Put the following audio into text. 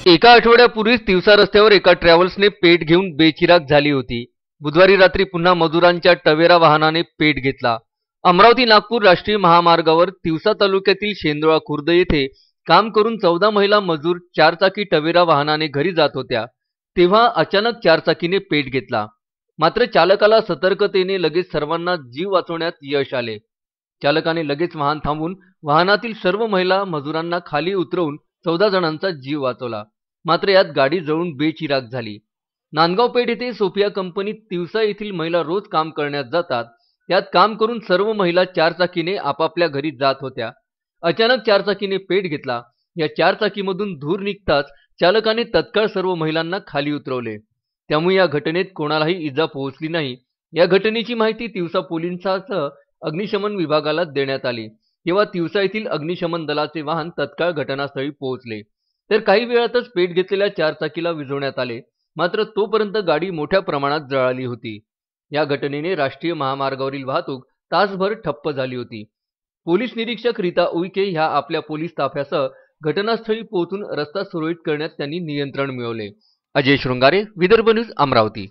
एका आठवड्यापूर्वीच तिवसा रस्त्यावर एका ट्रॅव्हल्सने पेट घेऊन बेचिराख झाली होती. बुधवारी रात्री पुन्हा मजुरांच्या टवेरा वाहनाने पेट घेतला. अमरावती नागपूर राष्ट्रीय महामार्गावर तिवसा तालुक्यातील शेंदोळा खुर्द येथे काम करून 14 महिला मजूर चारचाकी टवेरा वाहनाने घरी जात होत्या, तेव्हा अचानक चारचाकीने पेट घेतला. मात्र चालकाला सतर्कतेने लगेच सर्वांना जीव वाचवण्यात यश आले. चालकाने लगेच वाहन थांबवून वाहनातील सर्व महिला मजुरांना खाली उतरवून 14 जणांचा जीव वाचवला. मात्र यात गाडी जळून बेचिराख झाली. नांदगाव पेठ येथे सोफिया कंपनीत तिवसा येथील महिला रोज काम करण्यात जातात. यात काम करून सर्व महिला चारचाकीने आपापल्या घरी जात होत्या. अचानक चारचाकीने पेट घेतला. या चारचाकीमधून धूर निघताच चालकाने तत्काळ सर्व महिलांना खाली उतरवले. त्यामुळे या घटनेत कोणालाही इजा पोहोचली नाही. या घटनेची माहिती तिवसा पोलिसांसह अग्निशमन विभागाला देण्यात आली. तेव्हा तिवसा येथील अग्निशमन दलाचे वाहन तत्काळ घटनास्थळी पोहोचले. तर काही वेळातच पेट घेतलेल्या चारचाकीला विझवण्यात आले. मात्र तोपर्यंत गाडी मोठ्या प्रमाणात जळाली होती. या घटनेने राष्ट्रीय महामार्गावरील वाहतूक तासभर ठप्प झाली होती. पोलीस निरीक्षक रीता उईके ह्या आपल्या पोलीस ताफ्यासह घटनास्थळी पोहोचून रस्ता सुरळीत करण्यात त्यांनी नियंत्रण मिळवले. अजय शृंगारे, विदर्भ न्यूज, अमरावती.